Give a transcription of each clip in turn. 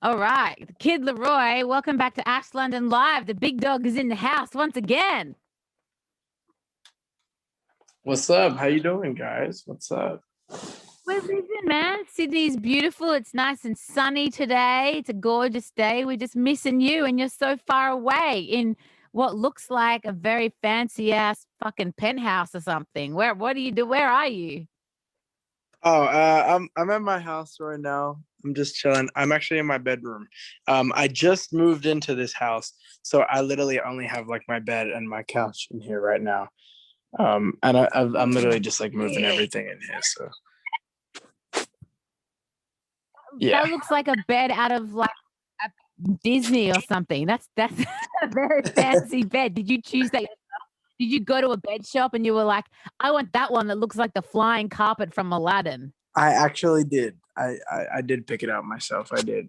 All right, Kid Laroi, welcome back to Ash London Live. The big dog is in the house once again. What's up? How you doing, guys? What's up? We're living, man. Sydney's beautiful. It's nice and sunny today. It's a gorgeous day. We're just missing you, and you're so far away in what looks like a very fancy ass fucking penthouse or something. What do you do? Where are you? Oh, I'm at my house right now. I'm just chilling. I'm actually in my bedroom. I just moved into this house, so I literally only have like my bed and my couch in here right now. And I'm literally just like moving everything in here. So yeah. That looks like a bed out of like a Disney or something. That's a very fancy bed. Did you choose that? Did you go to a bed shop and you were like, I want that one that looks like the flying carpet from Aladdin? I actually did. I did pick it out myself. I did.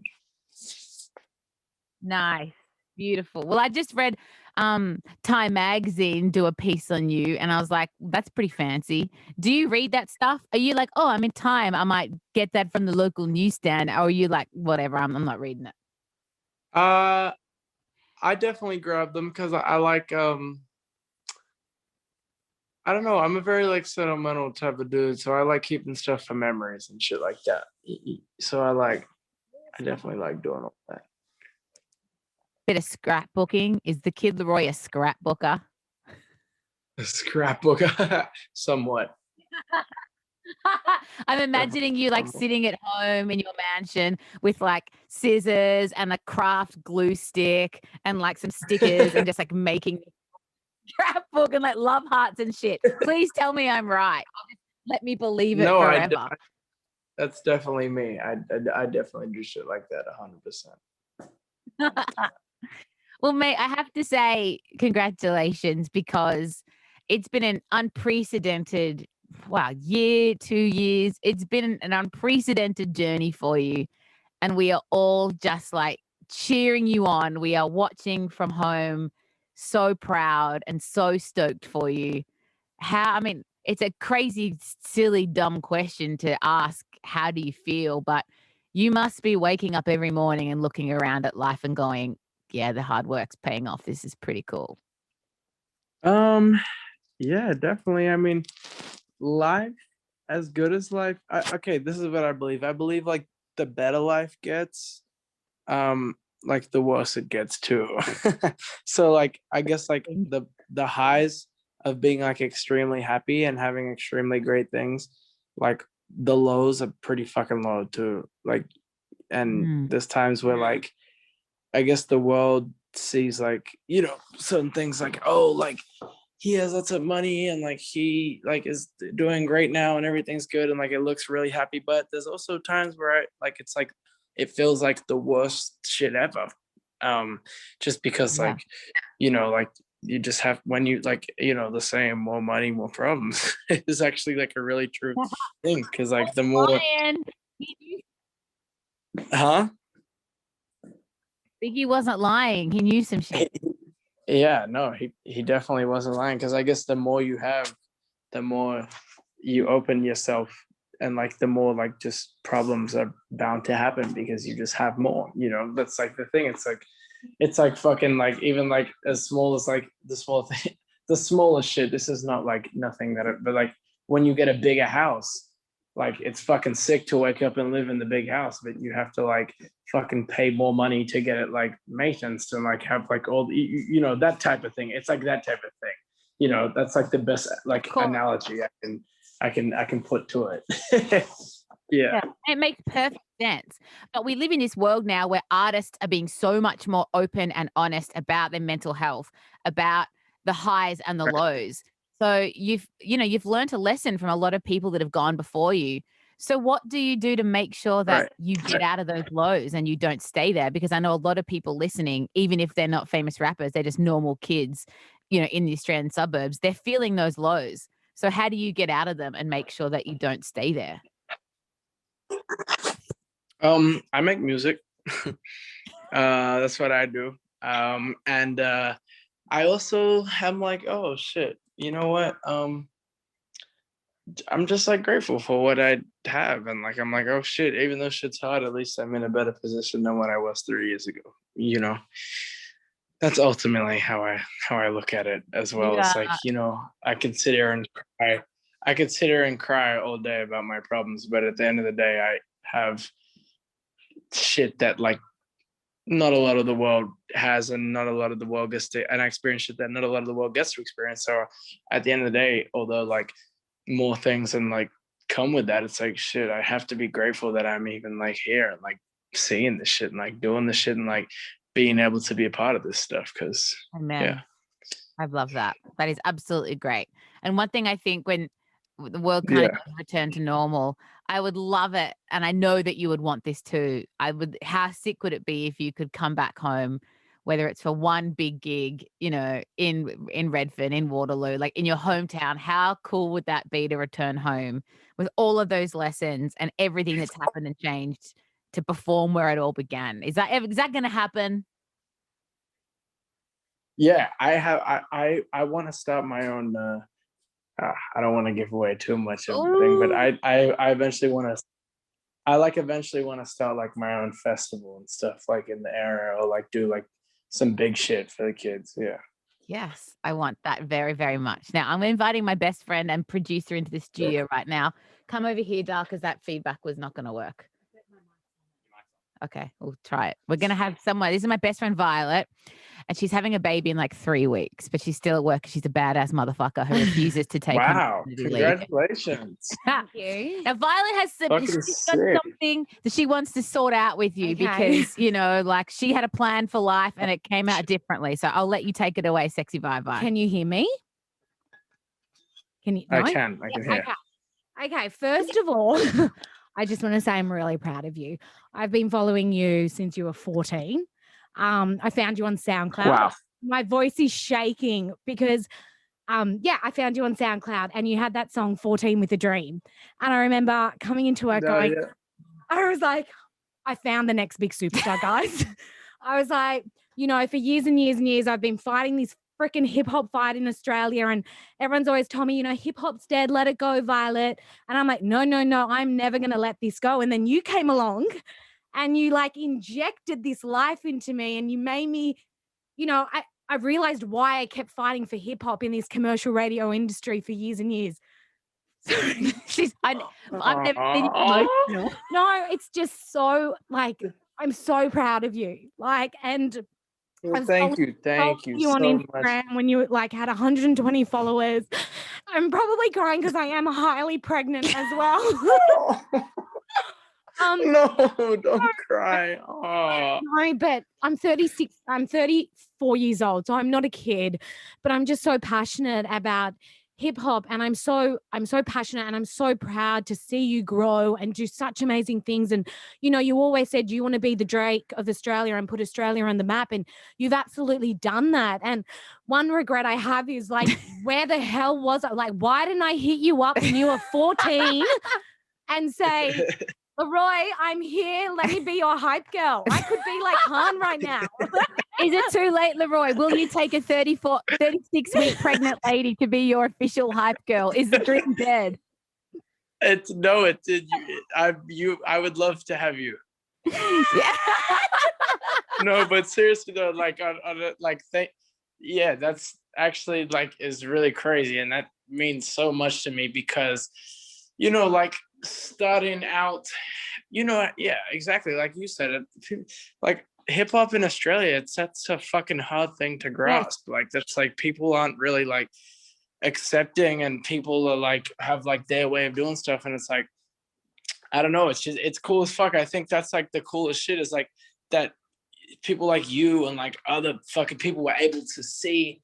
Nice. Beautiful. Well, I just read Time Magazine do a piece on you, and I was like, that's pretty fancy. Do you read that stuff? Are you like, oh, I'm in Time, I might get that from the local newsstand? Or are you like, whatever, I'm not reading it? Uh, I definitely grabbed them because I like I don't know. I'm a very like sentimental type of dude, so I like keeping stuff for memories and shit like that. So I definitely like doing all that. Bit of scrapbooking. Is the Kid Laroi a scrapbooker? A scrapbook, somewhat. I'm imagining you like Somewhat. sitting at home in your mansion with like scissors and a craft glue stick and like some stickers and just like making scrapbook and like love hearts and shit. Please tell me I'm right. Let me believe it No, forever. that's definitely me. I definitely do shit like that 100%. Well, mate, I have to say congratulations because it's been an unprecedented, wow, year, 2 years. It's been an unprecedented journey for you. And we are all just like cheering you on. We are watching from home, so proud and so stoked for you. I mean, it's a crazy, silly, dumb question to ask. How do you feel? But you must be waking up every morning and looking around at life and going, yeah, the hard work's paying off. This is pretty cool. Um, yeah, definitely. I mean, life, as good as life. Okay, this is what I believe. I believe like the better life gets, like the worse it gets too. So like I guess like the highs of being like extremely happy and having extremely great things, like the lows are pretty fucking low too. Like, and Mm. there's times where like I guess the world sees like, certain things like, oh, like he has lots of money and like he like is doing great now and everything's good and like it looks really happy. But there's also times where it's like it feels like the worst shit ever. Just because Yeah. like, like you just have when you like, the saying more money, more problems is actually like a really true thing. Cause like the more Ryan, huh? Biggie wasn't lying. He knew some shit. Yeah, no, he definitely wasn't lying because I guess the more you have, the more you open yourself and like the more like just problems are bound to happen because you just have more, that's like the thing. It's like fucking like even like as small as like the small thing, the smallest shit. This is not like nothing but like when you get a bigger house, like it's fucking sick to wake up and live in the big house, but you have to like fucking pay more money to get it like maintenance and like have like all that type of thing. It's like that type of thing. That's like the best like Cool. analogy I can put to it. Yeah. Yeah, it makes perfect sense. But we live in this world now where artists are being so much more open and honest about their mental health, about the highs and the lows. So you've learned a lesson from a lot of people that have gone before you. So what do you do to make sure that Right. you get out of those lows and you don't stay there? Because I know a lot of people listening, even if they're not famous rappers, they're just normal kids, in the Australian suburbs, they're feeling those lows. So how do you get out of them and make sure that you don't stay there? I make music. That's what I do. And I also am like, oh shit, you know what? I'm just like grateful for what I have, and like I'm like, oh shit, even though shit's hard, at least I'm in a better position than what I was 3 years ago. You know, that's ultimately how I look at it as well. Yeah. It's like, you know, I could sit here and cry. I could sit here and cry all day about my problems, but at the end of the day, I have shit that like not a lot of the world has, and not a lot of the world gets to, and I experience shit that not a lot of the world gets to experience. So at the end of the day, although like more things and like come with that, it's like shit, I have to be grateful that I'm even like here and like seeing this shit and like doing this shit and like being able to be a part of this stuff. Cause Amen. yeah. I love that. That is absolutely great. And one thing I think when the world kind of return to normal, I would love it. And I know that you would want this too. How sick would it be if you could come back home, whether it's for one big gig, you know, in Redfern, in Waterloo, like in your hometown? How cool would that be to return home with all of those lessons and everything that's happened and changed to perform where it all began? Is that going to happen? Yeah, I want to start my own I don't want to give away too much of the thing, but I eventually want to, eventually want to start like my own festival and stuff like in the area, or like do like some big shit for the kids. Yeah. Yes, I want that very, very much. Now, I'm inviting my best friend and producer into the studio right now. Come over here, Dar, because that feedback was not going to work. Okay, we'll try it. We're going to have someone. This is my best friend, Violet, and she's having a baby in like 3 weeks, but she's still at work. She's a badass motherfucker who refuses to take Wow, leave. congratulations. Thank you. Now, Violet has she's got something that she wants to sort out with you because, you know, like she had a plan for life and it came out differently. So I'll let you take it away, Sexy Vibe. Can you hear me? Can you? No? I can hear. Okay, first of all, I just want to say I'm really proud of you. I've been following you since you were 14. I found you on SoundCloud. Wow. My voice is shaking because I found you on SoundCloud and you had that song 14 with a Dream. And I remember coming into work going, I was like, I found the next big superstar, guys. I was like, you know, for years and years and years, I've been fighting this freaking hip hop fight in Australia. And everyone's always told me, you know, hip hop's dead. Let it go, Violet. And I'm like, no, I'm never going to let this go. And then you came along and you like injected this life into me and you made me, you know, I realized why I kept fighting for hip hop in this commercial radio industry for years and years. I've never seen you emotional. No, it's just so like, I'm so proud of you. Like, and well, thank you on so Instagram much. when you like had 120 followers. I'm probably crying because I am highly pregnant as well. No, don't cry. Oh. No, but I'm 36. I'm 34 years old, so I'm not a kid, but I'm just so passionate about hip hop, and I'm so passionate, and I'm so proud to see you grow and do such amazing things. And you know, you always said you want to be the Drake of Australia and put Australia on the map, and you've absolutely done that. And one regret I have is like, where the hell was I? Like, why didn't I hit you up when you were 14 and say, Laroi, I'm here. Let me be your hype girl. I could be like Han right now. Is it too late, Laroi? Will you take a 36-week pregnant lady to be your official hype girl? Is the dream dead? I would love to have you. Yeah. No, but seriously though, like that's actually like is really crazy, and that means so much to me because, you know, like starting out, you know, yeah, exactly like you said, like hip hop in Australia, that's a fucking hard thing to grasp. Like that's like people aren't really like accepting, and people are like have like their way of doing stuff, and it's like, I don't know, it's cool as fuck. I think that's like the coolest shit is like that people like you and like other fucking people were able to see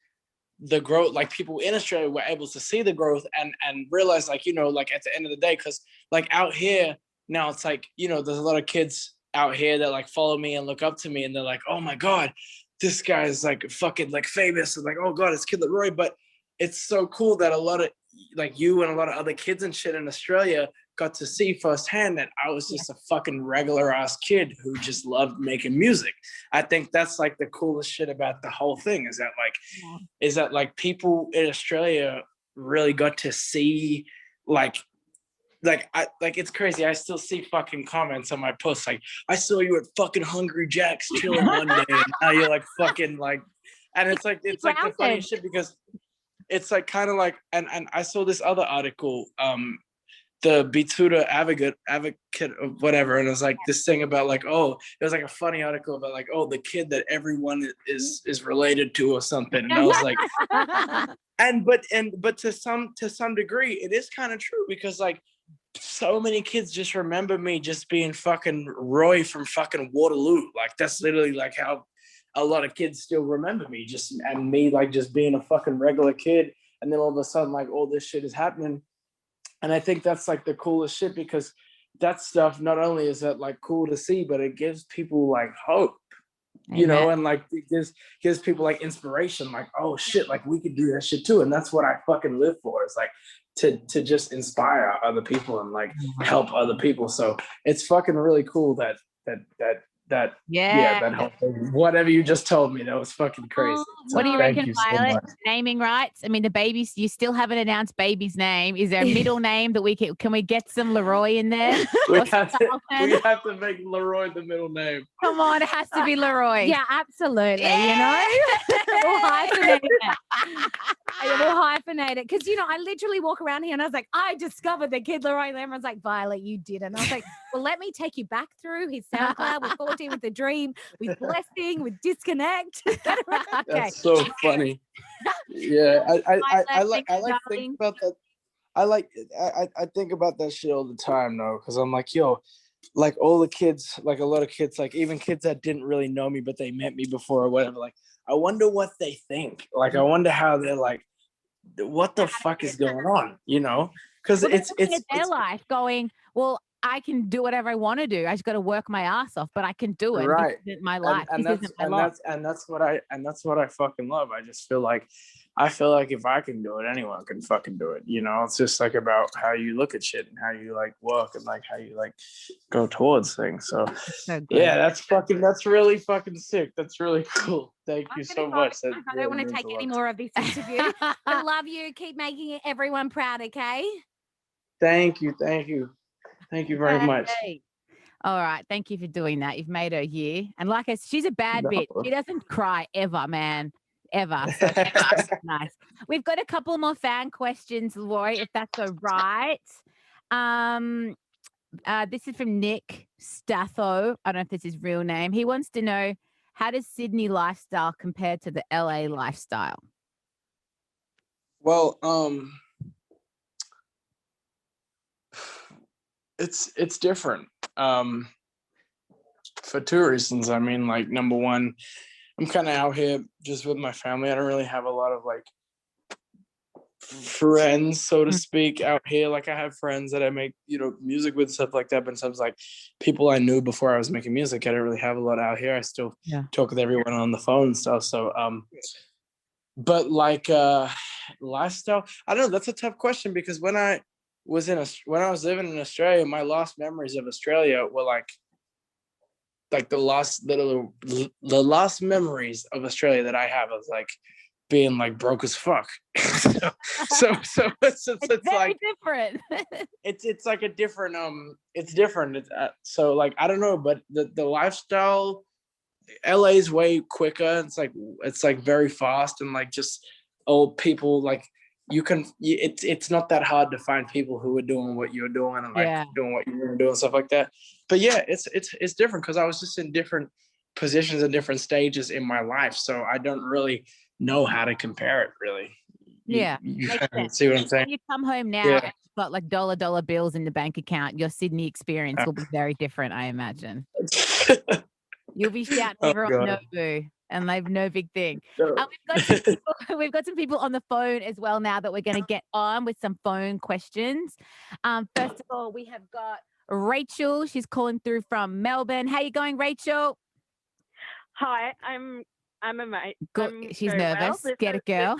the growth, like people in Australia were able to see the growth and realize, like, you know, like at the end of the day, because like out here now it's like, you know, there's a lot of kids out here that like follow me and look up to me, and they're like, oh my god, this guy is like fucking like famous, and like, oh god, it's Kid Laroi. But it's so cool that a lot of like you and a lot of other kids and shit in Australia got to see firsthand that I was just a fucking regular ass kid who just loved making music. I think that's like the coolest shit about the whole thing is that like people in Australia really got to see it's crazy. I still see fucking comments on my posts like, I saw you at fucking Hungry Jack's chilling one day, and now you're like fucking like, and it's like the funniest shit because it's like kind of like, and I saw this other article, the Bituta advocate of whatever, and it was like this thing about like, oh, it was like a funny article about like, oh, the kid that everyone is related to or something, and I was like, but to some degree, it is kind of true because like so many kids just remember me just being fucking Roy from fucking Waterloo, like that's literally like how a lot of kids still remember me, just and me like just being a fucking regular kid, and then all of a sudden like all this shit is happening. And I think that's like the coolest shit because that stuff, not only is that like cool to see, but it gives people like hope, you know, and like it gives people like inspiration, like, oh shit, like we could do that shit too. And that's what I fucking live for, is like to just inspire other people and like help other people. So it's fucking really cool that helped. Whatever you just told me, that was fucking crazy. So what do you reckon, Violet? Naming rights? I mean, the babies, you still haven't announced baby's name. Is there a middle name that we can we get some Laroi in there? we have to make Laroi the middle name. Come on, it has to be Laroi. Yeah, absolutely. You know, we'll hyphenate it. We'll hyphenate it because I literally walk around here and I was like, I discovered the Kid Laroi. And everyone's like, Violet, you didn't. And I was like, well, let me take you back through his SoundCloud with 14 with the Dream, with Blessing, with Disconnect. Okay. That's so funny. Yeah, I like think about that. I think about that shit all the time though, because I'm like, yo, like all the kids, like a lot of kids, like even kids that didn't really know me but they met me before or whatever, like I wonder what they think. Like I wonder how they're like, what the fuck is going on, because it's their life going, well, I can do whatever I want to do. I just got to work my ass off, but I can do it. Right. This isn't my life. And that's what I fucking love. I just feel like if I can do it, anyone can fucking do it. It's just like about how you look at shit and how you like work and like how you like go towards things. So yeah, that's really fucking sick. That's really cool. Thank you so much. I don't want to take any more of this interview. I love you. Keep making everyone proud, okay? Thank you. Thank you very much. All right. Thank you for doing that. You've made her year. And like I said, she's a bad bitch. She doesn't cry ever, man. Ever. So nice. We've got a couple more fan questions, Laroi, if that's all right. This is from Nick Statho. I don't know if this is his real name. He wants to know, how does Sydney lifestyle compare to the LA lifestyle? Well, it's different for two reasons. I mean, like, number one, I'm kind of out here just with my family. I don't really have a lot of like friends, so to speak, out here. Like I have friends that I make music with, stuff like that, but sometimes like people I knew before I was making music, I don't really have a lot out here. I still talk with everyone on the phone and stuff. So but like lifestyle, I don't know, that's a tough question, because when I was living in Australia, my last memories of Australia were like the last memories of Australia that I have is like being like broke as fuck. so it's very like different. it's like a different it's different. So like I don't know, but the lifestyle, LA's way quicker. It's like very fast, and like just old people, like it's not that hard to find people who are doing what you're doing and like doing what you're doing, stuff like that. But yeah, it's different because I was just in different positions and different stages in my life, so I don't really know how to compare it really. You see what I'm saying? When you come home now and you've got like dollar bills in the bank account, your Sydney experience will be very different, I imagine. You'll be shouting everyone Nobu, and they've no big thing. We've got some people on the phone as well now that we're going to get on with some phone questions. First of all, we have got Rachel. She's calling through from Melbourne. How you going, Rachel? Hi, I'm amazing. She's nervous. Get it, girl.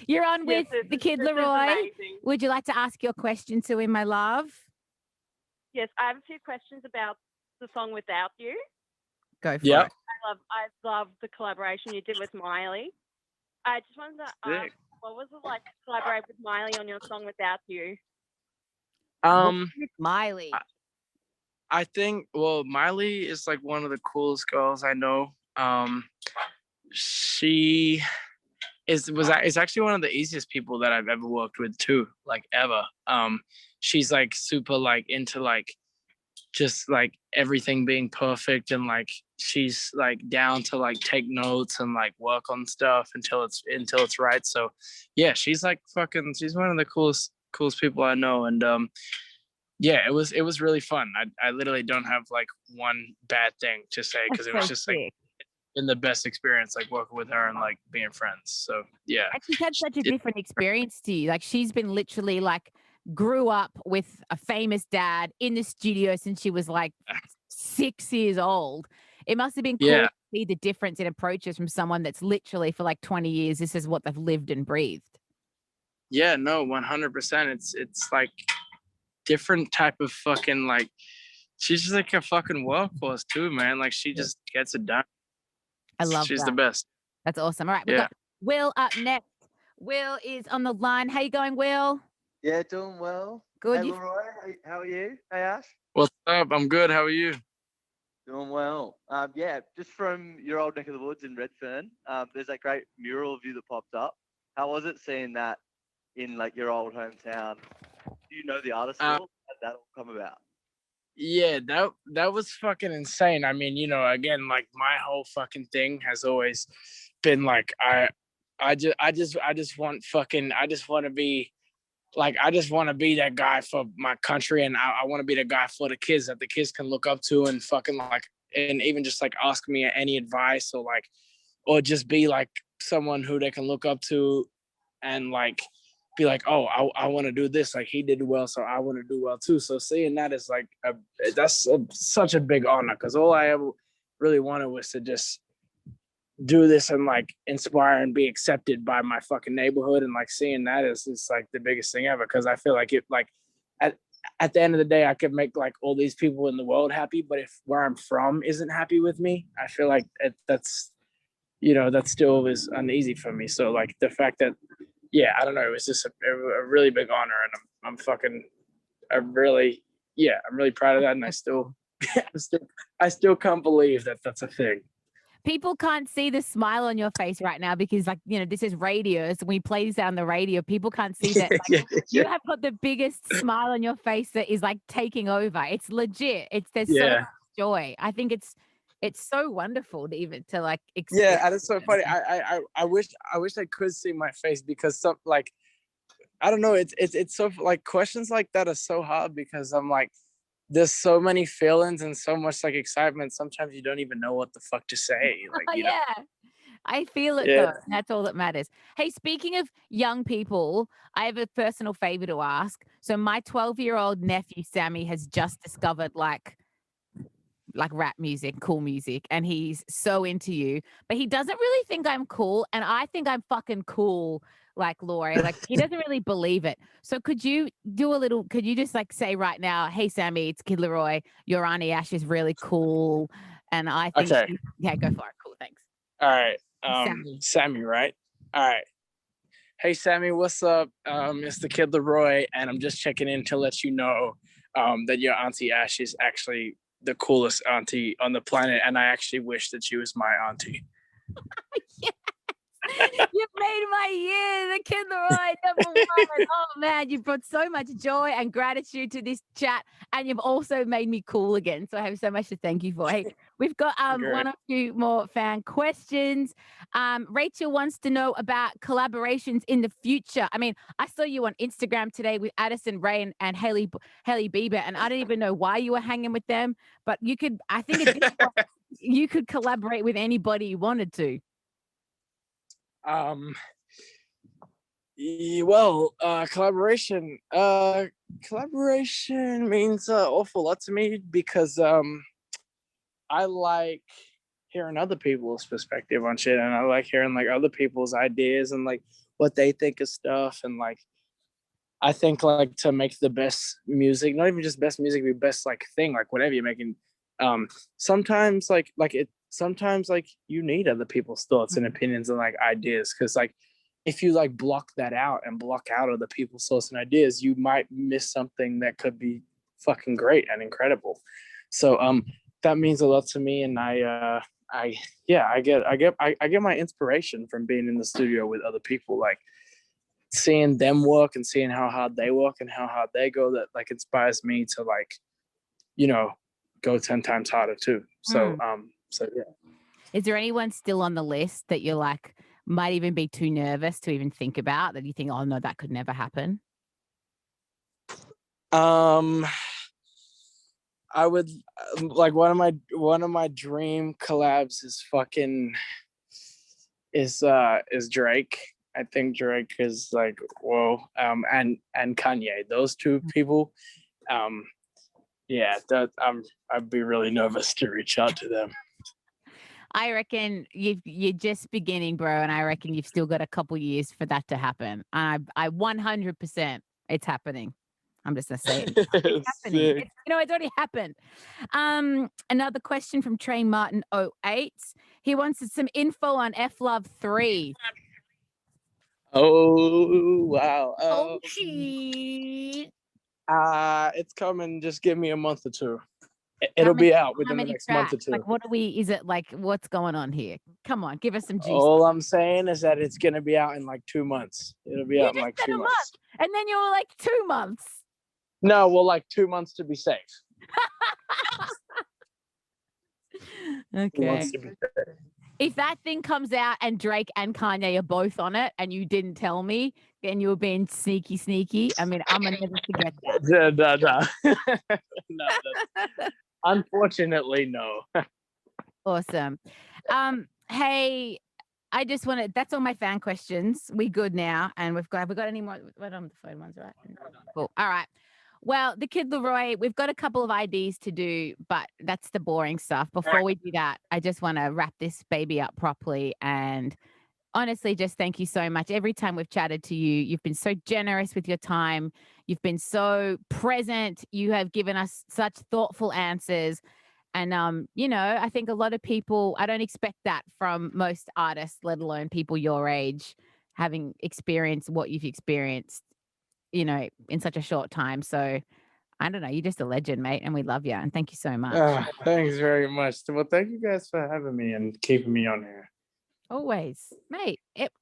You're on with the Kid Laroi. Would you like to ask your question to him, my love? Yes, I have a few questions about the song Without You. Go for it. I love the collaboration you did with Miley. I just wanted to ask, what was it like to collaborate with Miley on your song Without You? With Miley. I think, well, Miley is like one of the coolest girls I know. She is actually one of the easiest people that I've ever worked with too, like ever. She's like super like into like just like everything being perfect, and like she's like down to like take notes and like work on stuff until it's right. So yeah, she's like she's one of the coolest people I know. And yeah, it was really fun. I literally don't have like one bad thing to say, because it was just like in the best experience, like working with her and like being friends. So yeah. And she's had such a different experience to you. Like she's been literally like grew up with a famous dad in the studio since she was like 6 years old. It must have been cool to see the difference in approaches from someone that's literally for like 20 years. This is what they've lived and breathed. Yeah, no, 100%. It's like different type of fucking like, she's just like a fucking workhorse too, man. Like she just gets it done. I love She's that. the best. That's awesome. All right, we've got Will up next. Will is on the line. How you going, Will? Yeah, doing well. Good. Hey, Laroi, how are you? Hey, Ash. What's up? I'm good. How are you? Doing well. Yeah, just from your old neck of the woods in Redfern, there's that great mural of you that popped up. How was it seeing that in like your old hometown? Do you know the artist still? How did that all come about? Yeah, that was fucking insane. I mean, you know, again, like my whole fucking thing has always been like I just want to be like, I just want to be that guy for my country, and I want to be the guy for the kids that the kids can look up to and fucking like, and even just like ask me any advice, or like, or just be like someone who they can look up to and like be like, oh, I want to do this, like he did well, so I want to do well too. So seeing that is like such a big honor, because all I ever really wanted was to just do this and like inspire and be accepted by my fucking neighborhood. And like seeing that is like the biggest thing ever, because I feel like it, like at the end of the day, I could make like all these people in the world happy, but if where I'm from isn't happy with me, I feel like that's, you know, that still is uneasy for me. So like the fact that, yeah, I don't know, it was just a really big honor, and I'm really proud of that. And I still can't believe that that's a thing. People can't see the smile on your face right now because, like, you know, this is radio. So when we play this on the radio, people can't see that. Like, you have got the biggest smile on your face that is like taking over. It's legit. There's so much joy. I think it's so wonderful to even to like experience. Yeah, and it's so funny. I wish I could see my face, because some like, I don't know. It's so like, questions like that are so hard, because I'm like, there's so many feelings and so much like excitement. Sometimes you don't even know what the fuck to say. Like, you know? I feel it though. That's all that matters. Hey, speaking of young people, I have a personal favor to ask. So my 12-year-old nephew Sammy has just discovered like rap music, cool music, and he's so into you, but he doesn't really think I'm cool, and I think I'm fucking cool. Like Laurie, like he doesn't really believe it. So could you just like say right now, hey Sammy, it's Kid Laroi, your Auntie Ash is really cool, and I think go for it. Cool, thanks. All right, Sammy, right? All right. Hey Sammy, what's up? It's the Kid Laroi, and I'm just checking in to let you know that your Auntie Ash is actually the coolest auntie on the planet, and I actually wish that she was my auntie. Yeah. You've made my year, the Kid Laroi #1. Oh man, you've brought so much joy and gratitude to this chat, and you've also made me cool again. So I have so much to thank you for. Hey, we've got one or two more fan questions. Rachel wants to know about collaborations in the future. I mean, I saw you on Instagram today with Addison Rae and Hailey Bieber, and I don't even know why you were hanging with them, but you could. I think you could collaborate with anybody you wanted to. Collaboration means awful lot to me, because I like hearing other people's perspective on shit, and I like hearing like other people's ideas and like what they think of stuff. And like, I think like to make the best music, not even just best music, be best like thing, like whatever you're making, sometimes like you need other people's thoughts and opinions and like ideas, because like if you like block that out and block out other people's thoughts and ideas, you might miss something that could be fucking great and incredible. So that means a lot to me, and I get my inspiration from being in the studio with other people, like seeing them work and seeing how hard they work and how hard they go. That like inspires me to like, you know, go 10 times harder too. So so yeah. Is there anyone still on the list that you're like might even be too nervous to even think about, that you think, oh no, that could never happen? I would like one of my dream collabs is Drake. I think Drake is like, whoa. And Kanye. Those two people. Yeah, I'd be really nervous to reach out to them. I reckon you're just beginning, bro, and I reckon you've still got a couple years for that to happen. And I 100%, it's happening. I'm just gonna say it. It's happening. It's already happened. Another question from Train Martin 08. He wants some info on F Love 3. Oh wow. Oh shit. It's coming. Just give me a month or two. It'll be out within the next month or two. Like, is it like, what's going on here? Come on, give us some juice. All I'm saying is that it's going to be out in like 2 months. It'll be out in like 2 months. And then you were like 2 months. No, well, like 2 months to be safe. Okay. If that thing comes out and Drake and Kanye are both on it and you didn't tell me, then you were being sneaky. I mean, I'm going to never forget that. No. Unfortunately, no. Awesome. Hey, I just want to, that's all my fan questions. We good now. And have we got any more? What on the phone ones, right? Cool. All right. Well, the Kid Laroi, we've got a couple of IDs to do, but that's the boring stuff. Before we do that, I just want to wrap this baby up properly. And honestly, just thank you so much. Every time we've chatted to you, you've been so generous with your time. You've been so present. You have given us such thoughtful answers. And, I think a lot of people, I don't expect that from most artists, let alone people your age, having experienced what you've experienced, in such a short time. So I don't know, you're just a legend, mate, and we love you. And thank you so much. Thanks very much. Well, thank you guys for having me and keeping me on here. Always, mate. If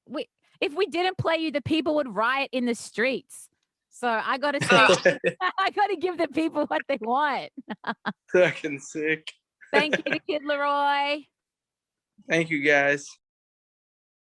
we didn't play you, the people would riot in the streets. So I got to say, I got to give the people what they want. Fucking sick. Thank you to Kid Laroi. Thank you, guys.